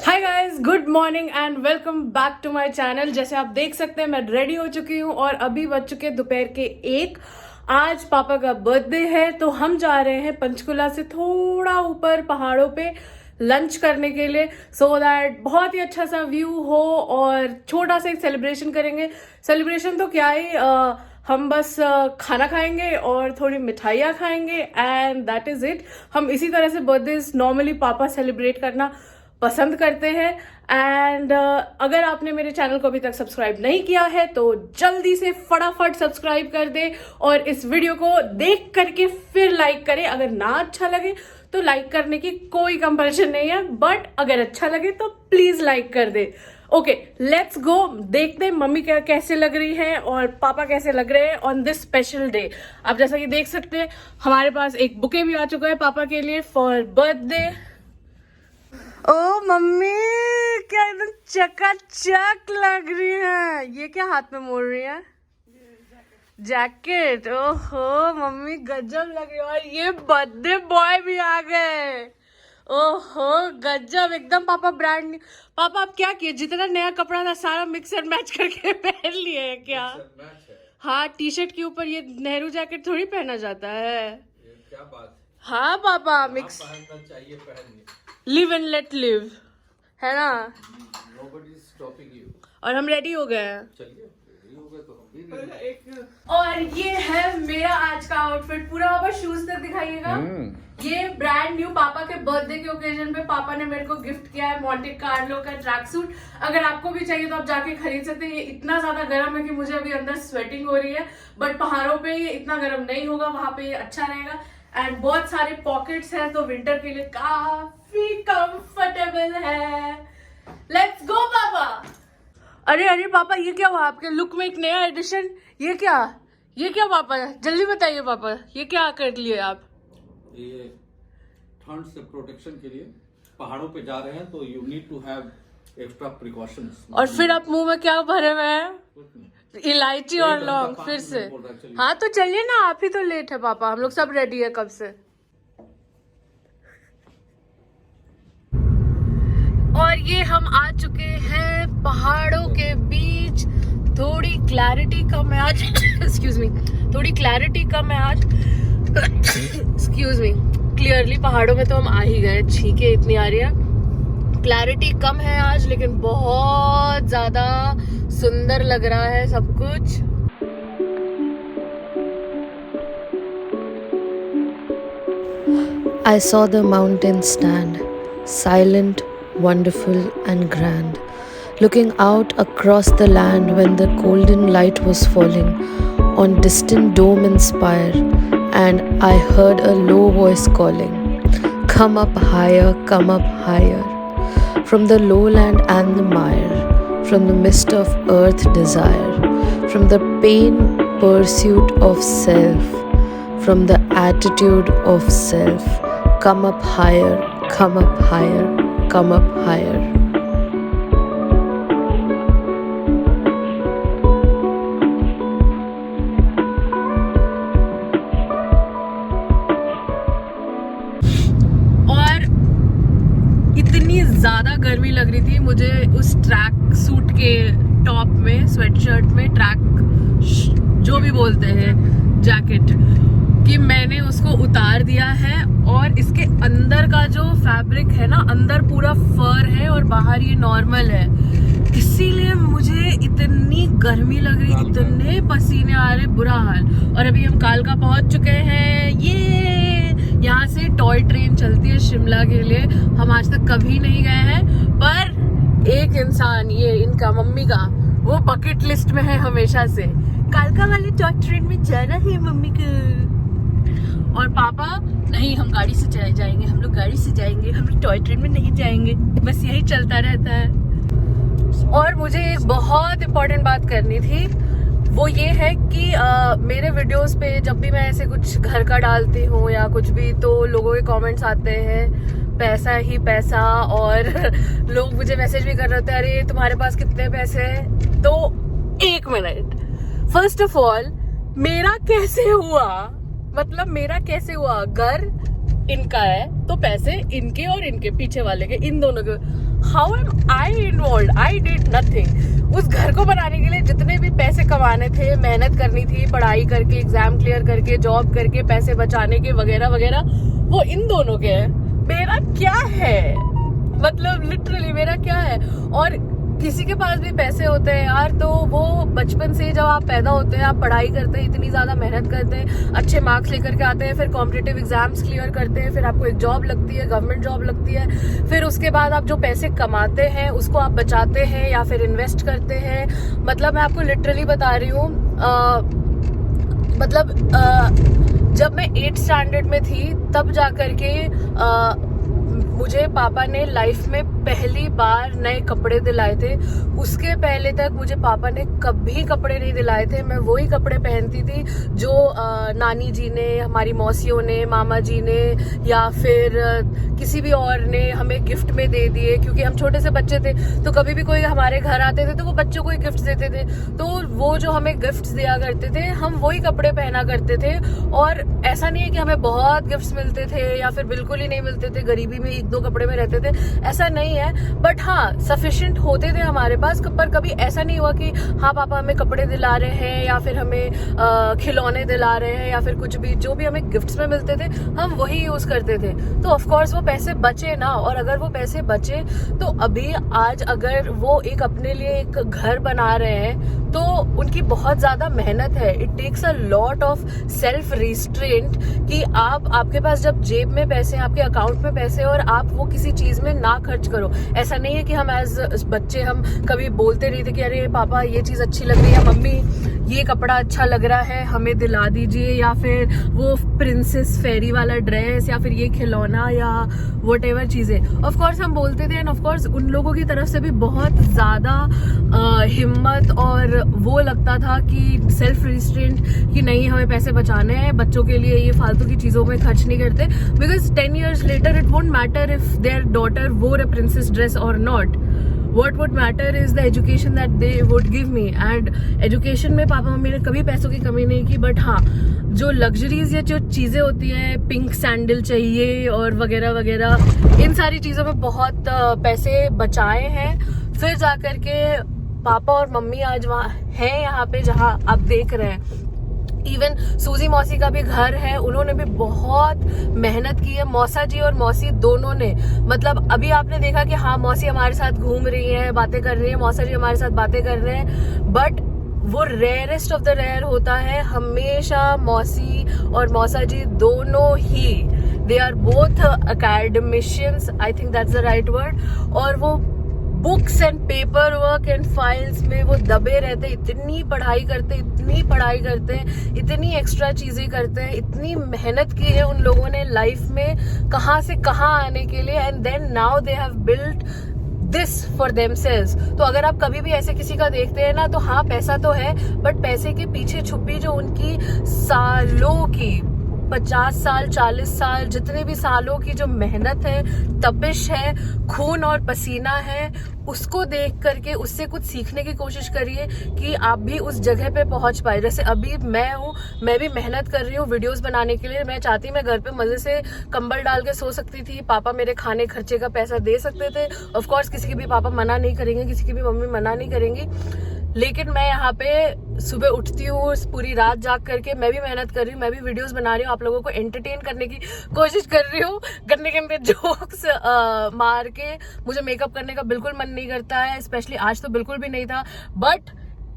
Hi guys, good morning and welcome back to my channel. जैसे आप देख सकते हैं मैं रेडी हो चुकी हूँ और अभी बज चुके दोपहर के 1। आज पापा का बर्थडे है तो हम जा रहे हैं पंचकुला से थोड़ा ऊपर पहाड़ों पे लंच करने के लिए, सो दैट बहुत ही अच्छा सा व्यू हो और छोटा सा एक सेलिब्रेशन करेंगे। सेलिब्रेशन तो क्या ही, हम बस खाना खाएंगे और थोड़ी मिठाइयाँ खाएंगे एंड दैट इज इट। हम इसी तरह से बर्थडे नॉर्मली पापा सेलिब्रेट करना पसंद करते हैं। एंड अगर आपने मेरे चैनल को अभी तक सब्सक्राइब नहीं किया है तो जल्दी से फटाफट सब्सक्राइब कर दे और इस वीडियो को देख करके फिर लाइक करें। अगर ना अच्छा लगे तो लाइक करने की कोई कंपल्शन नहीं है, बट अगर अच्छा लगे तो प्लीज लाइक कर दे। Okay, let's go. देखते हैं मम्मी कैसे लग रही है और पापा कैसे लग रहे हैं ऑन दिस स्पेशल डे। आप जैसा कि देख सकते हैं हमारे पास एक बुके भी आ चुका है पापा के लिए फॉर बर्थडे। ओ मम्मी, क्या एकदम चकाचक लग रही है। ये क्या हाथ में मोड़ रही है? जैकेट। ओहो मम्मी गजब लग रही है। और ये बर्थडे बॉय भी आ गए। ओहो गजब, एकदम पापा ब्रांड। पापा आप क्या किए, जितना नया कपड़ा था सारा मिक्स एंड मैच करके पहन लिए है क्या? हाँ, टी शर्ट के ऊपर ये नेहरू जैकेट थोड़ी पहना जाता है। क्या बात? हाँ पापा, मिक्स चाहिए पहनिए। लिव एंड लेट लिव, है ना? Nobody is stopping you. और हम रेडी हो गए हैं। चलिए, रेडी हो गए तो हम भी रेडी। और ये है मेरा आज का आउटफिट पूरा। पापा शूज तक दिखाइएगा। ये ब्रांड न्यू पापा के बर्थडे के ओकेजन पे पापा ने मेरे को गिफ्ट किया है मॉन्टे कार्लो का ट्रैक सूट। अगर आपको भी चाहिए तो आप जाके खरीद सकते हैं। ये इतना ज्यादा गर्म है कि मुझे अभी अंदर स्वेटिंग हो रही है, बट पहाड़ों पे ये इतना गर्म नहीं होगा, वहां पे ये अच्छा रहेगा। एंड बहुत सारे पॉकेट्स हैं तो विंटर के लिए काफी कंफर्टेबल है। लेट्स गो पापा। अरे अरे पापा, ये क्या हुआ आपके लुक में? एक नया एडिशन। ये क्या पापा? जल्दी बताइए पापा, ये क्या कर लिए आप? ये ठंड से प्रोटेक्शन के लिए पहाड़ों पे जा रहे हैं तो you need to have extra precautions. और फिर आप मुंह में क्या भरे हुए हैं? इलायची और लौंग फिर से। हाँ तो चलिए ना, आप ही तो लेट है पापा, हम लोग सब रेडी है कब से। और ये हम आ चुके हैं पहाड़ों के बीच। थोड़ी क्लैरिटी कम है आज। एक्सक्यूज मी, थोड़ी क्लैरिटी कम है आज। एक्सक्यूज मी, क्लियरली पहाड़ों में तो हम आ ही गए, छींके इतनी आ रही है। क्लैरिटी कम है आज, लेकिन बहुत ज्यादा सुंदर लग रहा है सब कुछ। I saw the mountains stand, silent, wonderful and grand, looking out across the land when the golden light was falling on distant dome and spire, and I heard a low voice calling, "Come up higher, come up higher." From the lowland and the mire, from the mist of earth desire, from the pain pursuit of self, from the attitude of self, come up higher, come up higher, come up higher. इतनी ज्यादा गर्मी लग रही थी मुझे उस track suit के top में, स्वेट शर्ट में, ट्रैक जो भी बोलते हैं जैकेट, कि मैंने उसको उतार दिया है। और इसके अंदर का जो फैब्रिक है ना, अंदर पूरा फर है और बाहर ये नॉर्मल है, इसीलिए मुझे इतनी गर्मी लग रही, इतने पसीने आ रहे, बुरा हाल। और अभी हम कालका पहुंच चुके हैं। ये यहाँ से टॉय ट्रेन चलती है शिमला के लिए। हम आज तक कभी नहीं गए हैं, पर एक इंसान, ये इनका मम्मी का, वो बकेट लिस्ट में है हमेशा से, कालका वाली टॉय ट्रेन में जाना है मम्मी को। और पापा, नहीं हम गाड़ी से चले जाएंगे, हम लोग गाड़ी से जाएंगे, हम लोग टॉय ट्रेन में नहीं जाएंगे। बस यही चलता रहता है। और मुझे एक बहुत इम्पोर्टेंट बात करनी थी, वो ये है कि मेरे वीडियोस पे जब भी मैं ऐसे कुछ घर का डालती हूँ या कुछ भी, तो लोगों के कमेंट्स आते हैं पैसा ही पैसा। और लोग मुझे मैसेज भी कर रहे थे, अरे तुम्हारे पास कितने पैसे हैं? तो एक मिनट, फर्स्ट ऑफ ऑल मेरा कैसे हुआ, मतलब मेरा कैसे हुआ? घर इनका है तो पैसे इनके और इनके पीछे वाले के, इन दोनों के। How am I involve? I did nothing. उस घर को बनाने के लिए जितने भी पैसे कमाने थे, मेहनत करनी थी, पढ़ाई करके, एग्जाम क्लियर करके, जॉब करके, पैसे बचाने के वगैरह वगैरह, वो इन दोनों के है। मेरा क्या है? मतलब लिटरली मेरा क्या है? और किसी के पास भी पैसे होते हैं यार, तो वो बचपन से जब आप पैदा होते हैं, आप पढ़ाई करते हैं, इतनी ज्यादा मेहनत करते हैं, अच्छे मार्क्स लेकर के आते हैं, फिर कॉम्पिटिटिव एग्जाम्स क्लियर करते हैं, फिर आपको एक जॉब लगती है, गवर्नमेंट जॉब लगती है, फिर उसके बाद आप जो पैसे कमाते हैं उसको आप बचाते हैं या फिर इन्वेस्ट करते हैं। मतलब मैं आपको लिटरली बता रही हूँ, जब मैं 8th स्टैंडर्ड में थी तब जाकर के मुझे पापा ने लाइफ में पहली बार नए कपड़े दिलाए थे। उसके पहले तक मुझे पापा ने कभी कपड़े नहीं दिलाए थे। मैं वही कपड़े पहनती थी जो नानी जी ने, हमारी मौसियों ने, मामा जी ने या फिर किसी भी और ने हमें गिफ्ट में दे दिए, क्योंकि हम छोटे से बच्चे थे। तो कभी भी कोई हमारे घर आते थे तो वो बच्चों को ही गिफ्ट देते थे, तो वो जो हमें गिफ्ट दिया करते थे, हम वही कपड़े पहना करते थे। और ऐसा नहीं है कि हमें बहुत गिफ्ट्स मिलते थे या फिर बिल्कुल ही नहीं मिलते थे, गरीबी में 1-2 कपड़े में रहते थे, ऐसा नहीं है। बट हाँ, सफिशिएंट होते थे हमारे पास। पर कभी ऐसा नहीं हुआ कि हाँ पापा हमें कपड़े दिला रहे हैं या फिर हमें खिलौने दिला रहे हैं या फिर कुछ भी, जो भी हमें गिफ्ट्स में मिलते थे हम वही यूज करते थे। तो ऑफ कोर्स वो पैसे बचे ना, और अगर वो पैसे बचे तो अभी आज अगर वो एक अपने लिए एक घर बना रहे हैं तो उनकी बहुत ज्यादा मेहनत है। It takes a lot of self restraint कि आपके पास जब जेब में पैसे, आपके अकाउंट में पैसे, और आप वो किसी चीज में ना खर्च करो। ऐसा नहीं है कि हम एज बच्चे हम कभी बोलते नहीं थे कि अरे पापा ये चीज अच्छी लग रही है, मम्मी ये कपड़ा अच्छा लग रहा है हमें दिला दीजिए, या फिर वो प्रिंसेस फेरी वाला ड्रेस, या फिर ये खिलौना, या वट एवर चीजें। ऑफ कोर्स हम बोलते थे, एंड ऑफ कोर्स उन लोगों की तरफ से भी बहुत ज्यादा हिम्मत और वो लगता था कि सेल्फ रिस्ट्रेंट कि नहीं हमें पैसे बचाने हैं, बच्चों के लिए ये फालतू की चीजों में खर्च नहीं करते। Because 10 years later it won't matter if their daughter wore a princess dress or not. What would matter is the education that they would give me. And education में पापा मम्मी ने कभी पैसों की कमी नहीं की। बट हाँ, जो लग्जरीज या जो चीजें होती है, पिंक सैंडल चाहिए और वगैरह वगैरह, इन सारी चीजों में बहुत पैसे बचाए हैं। फिर जाकर के पापा और मम्मी आज वहाँ हैं, यहाँ पे जहाँ आप देख रहे हैं। इवन सूजी मौसी का भी घर है, उन्होंने भी बहुत मेहनत की है। मौसा जी और मौसी दोनों ने, मतलब अभी आपने देखा कि हाँ मौसी हमारे साथ घूम रही है, बातें कर रही है, मौसा जी हमारे साथ बातें कर रहे हैं, बट वो रेयरेस्ट ऑफ द रेयर होता है। हमेशा मौसी और मौसा जी दोनों ही, they are both academicians, I think that's the right word. और वो books and paper work and files में वो दबे रहते, इतनी पढ़ाई करते, इतनी पढ़ाई करते हैं, इतनी एक्स्ट्रा चीजें करते हैं, इतनी मेहनत की है उन लोगों ने लाइफ में कहाँ से कहाँ आने के लिए। And then now they have built this for themselves. तो अगर आप कभी भी ऐसे किसी का देखते हैं ना, तो हाँ पैसा तो है, बट पैसे के पीछे छुपी जो उनकी सालों की, 50 साल 40 साल, जितने भी सालों की जो मेहनत है, तपिश है, खून और पसीना है, उसको देख करके उससे कुछ सीखने की कोशिश करिए कि आप भी उस जगह पे पहुंच पाए। जैसे अभी मैं हूँ, मैं भी मेहनत कर रही हूँ वीडियोस बनाने के लिए। मैं चाहती मैं घर पे मजे से कंबल डाल के सो सकती थी, पापा मेरे खाने खर्चे का पैसा दे सकते थे। ऑफ कोर्स किसी के भी पापा मना नहीं करेंगे, किसी की भी मम्मी मना नहीं करेंगी, लेकिन मैं यहाँ पे सुबह उठती हूँ, पूरी रात जाग करके मैं भी मेहनत कर रही हूँ, मैं भी वीडियोस बना रही हूँ, आप लोगों को एंटरटेन करने की कोशिश कर रही हूँ। गंदे गंदे जोक्स मार के मुझे मेकअप करने का बिल्कुल मन नहीं करता है, स्पेशली आज तो बिल्कुल भी नहीं था। बट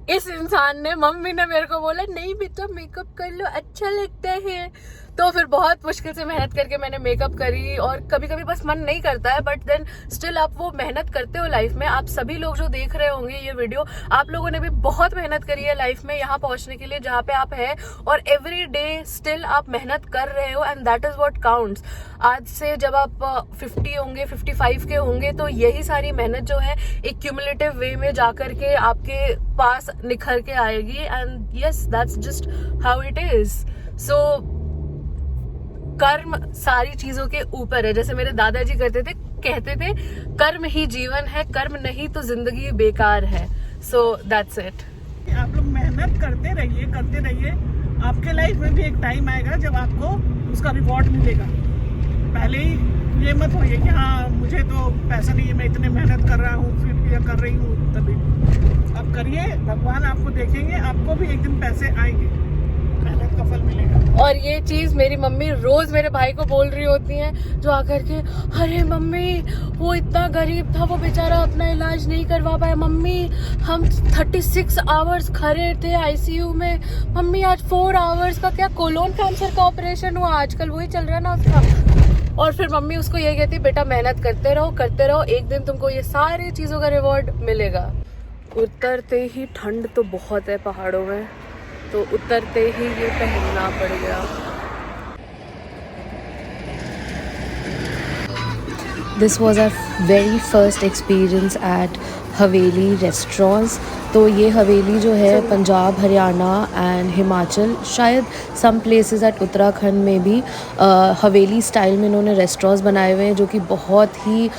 इस इंसान ने, मम्मी ने मेरे को बोला नहीं बेटा मेकअप कर लो, अच्छा लगता है। तो फिर बहुत मुश्किल से मेहनत करके मैंने मेकअप करी, और कभी कभी बस मन नहीं करता है, बट देन स्टिल आप वो मेहनत करते हो लाइफ में। आप सभी लोग जो देख रहे होंगे ये वीडियो, आप लोगों ने भी बहुत मेहनत करी है लाइफ में यहाँ पहुंचने के लिए जहाँ पे आप हैं, और एवरी डे स्टिल आप मेहनत कर रहे हो, and that is what counts. आज से जब आप 50 होंगे, 55 के होंगे, तो यही सारी मेहनत जो है एक क्यूमुलेटिव वे में जाकर के आपके पास निखर के आएगी। And yes, that's just how it is. So कर्म सारी चीजों के ऊपर है। जैसे मेरे दादाजी कहते थे कर्म ही जीवन है, कर्म नहीं तो जिंदगी बेकार है। So that's it. आप लोग मेहनत करते रहिए, आपके लाइफ में भी एक टाइम आएगा जब आपको उसका रिवॉर्ड मिलेगा। पहले ही ये मत होइए कि हाँ मुझे तो पैसा नहीं है, मैं इतने मेहनत कर रहा हूँ फिर या कर रही हूँ, तभी अब करिए, भगवान आपको देखेंगे, आपको भी एक दिन पैसे आएंगे, मेहनत का फल मिलेगा। और ये चीज मेरी मम्मी रोज मेरे भाई को बोल रही होती हैं, जो आकर के, अरे मम्मी वो इतना गरीब था, वो बेचारा अपना इलाज नहीं करवा पाया, मम्मी हम 36 आवर्स खड़े थे आईसीयू में, मम्मी आज 4 आवर्स का क्या कोलोन कैंसर का ऑपरेशन हुआ, आजकल वही चल रहा है ना उसका। और फिर मम्मी उसको ये कहती, बेटा मेहनत करते रहो, एक दिन तुमको ये सारी चीजों का रिवॉर्ड मिलेगा। उतरते ही ठंड तो बहुत है पहाड़ों में, तो उतरते ही ये पहनना पड़ गया। This was our very first experience at Haveli restaurants. तो ये हवेली जो है पंजाब, हरियाणा एंड हिमाचल, शायद सम प्लेसेस एट उत्तराखंड में भी हवेली स्टाइल में इन्होंने रेस्टोरेंट्स बनाए हुए हैं, जो कि बहुत ही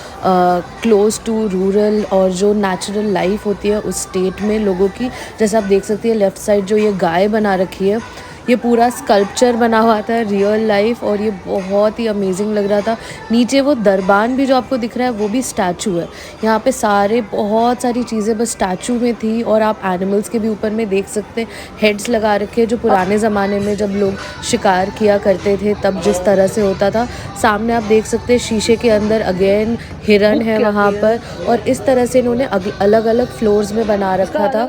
क्लोज टू रूरल और जो नेचुरल लाइफ होती है उस स्टेट में लोगों की। जैसे आप देख सकते हैं लेफ़्ट साइड जो ये गाय बना रखी है, ये पूरा स्कल्पचर बना हुआ था रियल लाइफ, और ये बहुत ही अमेजिंग लग रहा था। नीचे वो दरबान भी जो आपको दिख रहा है वो भी स्टैचू है। यहाँ पे सारे बहुत सारी चीज़ें बस स्टैचू में थी, और आप एनिमल्स के भी ऊपर में देख सकते हैं हेड्स लगा रखे हैं, जो पुराने ज़माने में जब लोग शिकार किया करते थे तब जिस तरह से होता था। सामने आप देख सकते हैं शीशे के अंदर अगेन हिरन है वहाँ पर, और इस तरह से इन्होंने अलग अलग फ्लोर्स में बना रखा था।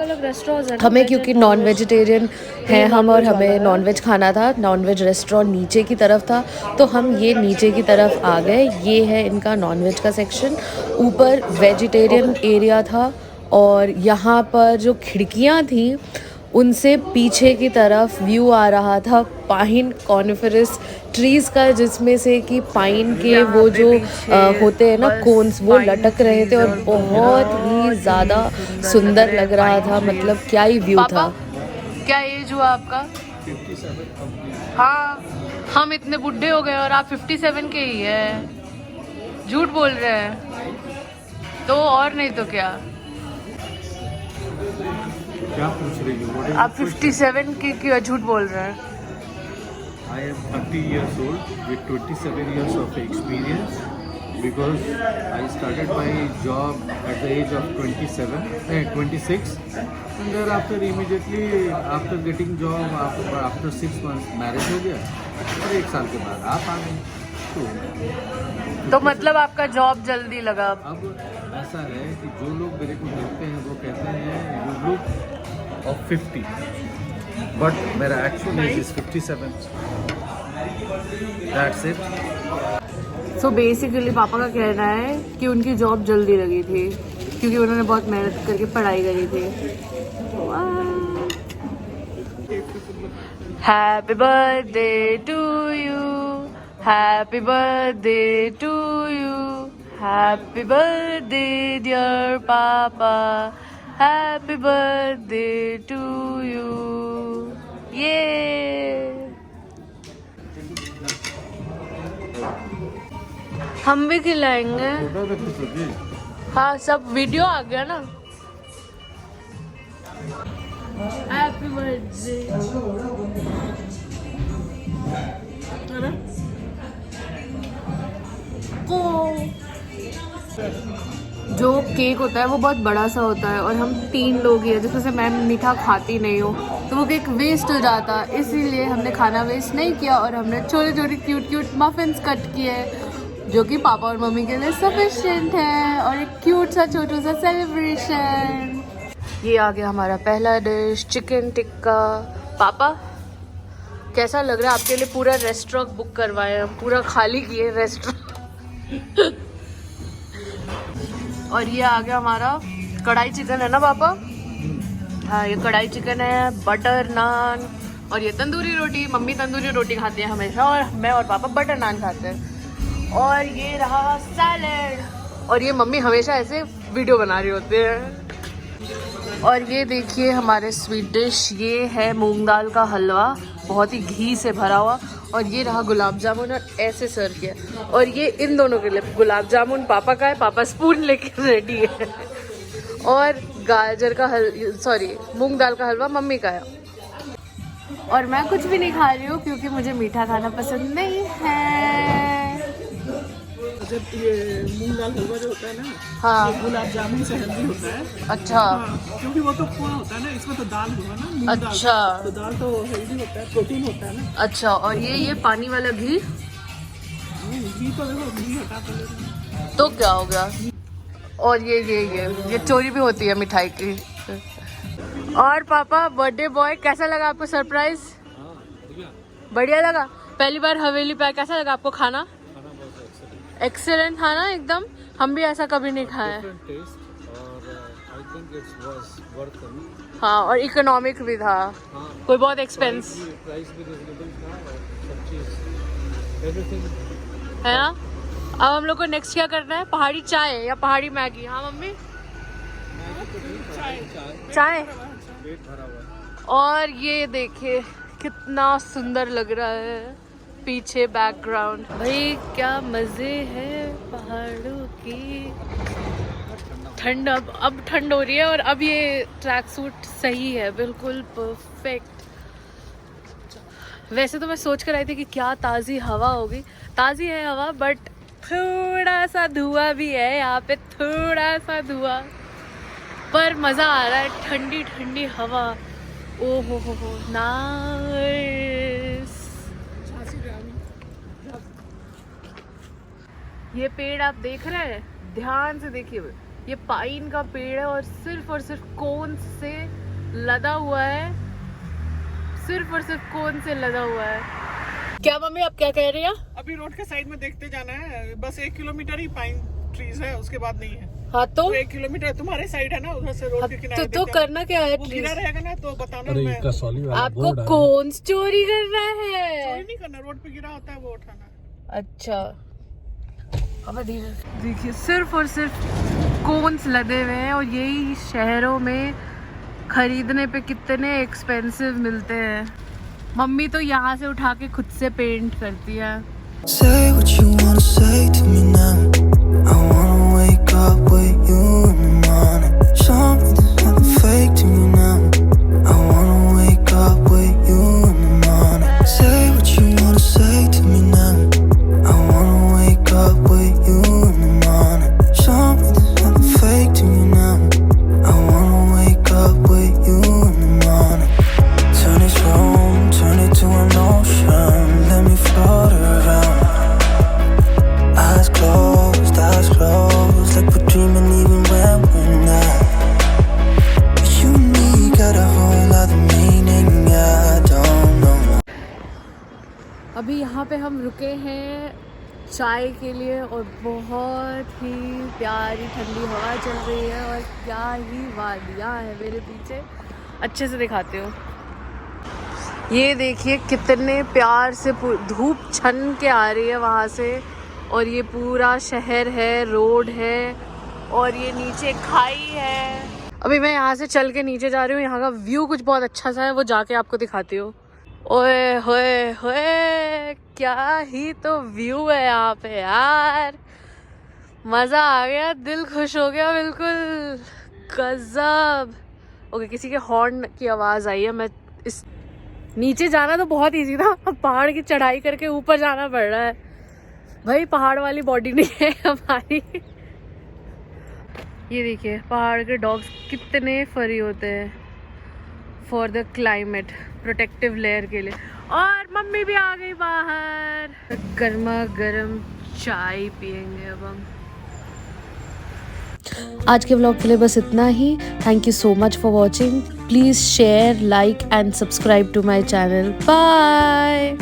हमें क्योंकि नॉन वेजिटेरियन हैं हम, और हमें नॉनवेज खाना था, नॉनवेज रेस्टोरेंट नीचे की तरफ था, तो हम ये नीचे की तरफ आ गए। ये है इनका नॉनवेज का सेक्शन, ऊपर वेजिटेरियन एरिया था, और यहाँ पर जो खिड़कियाँ थी उनसे पीछे की तरफ व्यू आ रहा था पाइन कॉनिफरस ट्रीज़ का, जिसमें से कि पाइन के वो जो होते हैं ना कोन्स, वो लटक रहे थे, और बहुत ही ज़्यादा सुंदर लग रहा था। मतलब क्या ही व्यू था। क्या एज हुआ आपका? 57। हाँ, हम इतने बुढ़े हो गए और आप 57 के ही है। झूठ बोल रहे हैं तो, और नहीं तो क्या पूछ रही हो? आप 57 के क्यों झूठ बोल रहे हैं? I am 30 years old with 27 years of experience, because I started my job at the age of 26, and thereafter immediately after getting job after 6 months marriage हो गया, और 1 साल के बाद आप आ गए। तो मतलब आपका जॉब जल्दी लगा? अब ऐसा है कि जो लोग मेरे को मिलते हैं वो कहते हैं यू लुक ऑफ 50, बट मेरा actual as is 57। That's it. So basically पापा का कहना है कि उनकी जॉब जल्दी लगी थी क्योंकि उन्होंने बहुत मेहनत करके पढ़ाई करी थी। Happy birthday to you, happy birthday to you, happy birthday dear papa, happy birthday to you. ये हम भी खिलाएंगे। हाँ, सब वीडियो आ गया ना। Happy birthday. जो केक होता है वो बहुत बड़ा सा होता है, और हम 3 लोग ही हैं, जिसमें से मैं मीठा खाती नहीं हूँ, तो वो केक वेस्ट हो जाता, इसीलिए हमने खाना वेस्ट नहीं किया, और हमने छोटे छोटे क्यूट क्यूट मफिन्स कट किए, जो कि पापा और मम्मी के लिए सफिशिएंट है, और एक क्यूट सा छोटा सा सेलिब्रेशन। ये आ गया हमारा पहला डिश, चिकन टिक्का। पापा कैसा लग रहा है? आपके लिए पूरा रेस्टोरेंट बुक करवाए हम, पूरा खाली किए रेस्टोरेंट। और ये आ गया हमारा कढ़ाई चिकन, है ना पापा? हाँ, ये कढ़ाई चिकन है, बटर नान, और ये तंदूरी रोटी। मम्मी तंदूरी रोटी खाती है हमेशा, और मैं और पापा बटर नान खाते हैं। और ये रहा सैलेड, और ये मम्मी हमेशा ऐसे वीडियो बना रही होते हैं। और ये देखिए हमारे स्वीट डिश, ये है मूंग दाल का हलवा, बहुत ही घी से भरा हुआ, और ये रहा गुलाब जामुन, और ऐसे सर्व किया। और ये इन दोनों के लिए गुलाब जामुन पापा का है, पापा स्पून लेके रेडी है, और गाजर का मूंग दाल का हलवा मम्मी का है। और मैं कुछ भी नहीं खा रही हूँ क्योंकि मुझे मीठा खाना पसंद नहीं है। जब ये मूंग दाल हलवा जो होता है ना, हाँ। ये गुलाब जामुन से हेल्दी होता है। अच्छा हाँ, क्योंकि वो तो पोहा होता है ना, इसमें तो दाल हुआ ना, मूंग दाल। अच्छा। तो दाल तो हेल्दी होता है, प्रोटीन होता है ना। अच्छा, और ये पानी वाला घी घी तो देखो, घी हटा तो लेना। तो क्या हो गया। और ये चोरी भी होती है मिठाई की। और पापा, बर्थडे बॉय, कैसा लगा आपको सरप्राइज? बढ़िया लगा। पहली बार हवेली पे, कैसा लगा आपको खाना? एक्सेलेंट था ना एकदम। हम भी ऐसा कभी नहीं खाया। हाँ, और इकोनॉमिक भी था, कोई बहुत एक्सपेंस है ना। अब हम लोग को नेक्स्ट क्या करना है? पहाड़ी चाय या पहाड़ी मैगी? हाँ मम्मी, चाय। और ये देखिए कितना सुंदर लग रहा है पीछे बैकग्राउंड। भाई क्या मजे हैं पहाड़ों की। ठंड, अब ठंड हो रही है और अब ये ट्रैक सूट सही है, बिल्कुल परफेक्ट। वैसे तो मैं सोच कर आई थी कि क्या ताज़ी हवा होगी। ताज़ी है हवा, बट थोड़ा सा धुआं भी है यहाँ पे, थोड़ा सा धुआं, पर मज़ा आ रहा है। ठंडी ठंडी हवा, ओ हो नाइस। ये पेड़ आप देख रहे हैं, ध्यान से देखिए, ये पाइन का पेड़ है और सिर्फ कोन से लदा हुआ है, सिर्फ और सिर्फ कोन से लदा हुआ है। क्या मम्मी आप क्या कह रही हैं? अभी रोड के साइड में देखते जाना है, बस 1 किलोमीटर ही पाइन ट्रीज है, उसके बाद नहीं है। हाँ तो 1 किलोमीटर तुम्हारे साइड है ना, उधर से रोड के किनारे तो करना क्या है? वो गिरा रहेगा ना तो बताना। आपको कौन चोरी करना है? चोरी नहीं करना, रोड पे गिरा होता है वो उठाना। अच्छा, अब देखिए सिर्फ और सिर्फ कोन्स लदे हुए हैं, और यही शहरों में खरीदने पे कितने एक्सपेंसिव मिलते हैं। मम्मी तो यहाँ से उठा के खुद से पेंट करती है। Say what you wanna say to me now. I wanna wake up with you in the morning. Show me there's nothing fake to me now. I wanna wake up with you in the morning. Say what you wanna say to me now. I wanna wake up with you in the morning. Show me there's nothing fake to me now. I wanna wake up with you in the morning. Turn this room, turn it to an ocean. Let me float around. Eyes closed, like we're dreaming even when we're not. You and me got a whole other meaning, I don't know. अभी यहाँ पे हम रुके हैं चाय के लिए, और बहुत ही प्यारी ठंडी हवा चल रही है, और क्या ही वादियाँ हैं मेरे पीछे। अच्छे से दिखाती हूँ, ये देखिए कितने प्यार से धूप छन के आ रही है वहाँ से, और ये पूरा शहर है, रोड है, और ये नीचे खाई है। अभी मैं यहाँ से चल के नीचे जा रही हूँ, यहाँ का व्यू कुछ बहुत अच्छा सा है, वो जाके आपको दिखाती हूँ। ओए होए होए, क्या ही तो व्यू है यहाँ पे यार, मज़ा आ गया, दिल खुश हो गया बिल्कुल, गजब। ओके, किसी के हॉर्न की आवाज़ आई है। मैं इस नीचे जाना तो बहुत इजी था, अब पहाड़ की चढ़ाई करके ऊपर जाना पड़ रहा है। भाई पहाड़ वाली बॉडी नहीं है हमारी। ये देखिए पहाड़ के डॉग्स कितने फरी होते हैं for the climate, protective layer के लिए। और मम्मी भी आ गई बाहर, गर्मा गर्म चाय पियेंगे अब हम। आज के व्लॉग के लिए बस इतना ही। Thank you so much for watching. Please share, like and subscribe to my channel. Bye.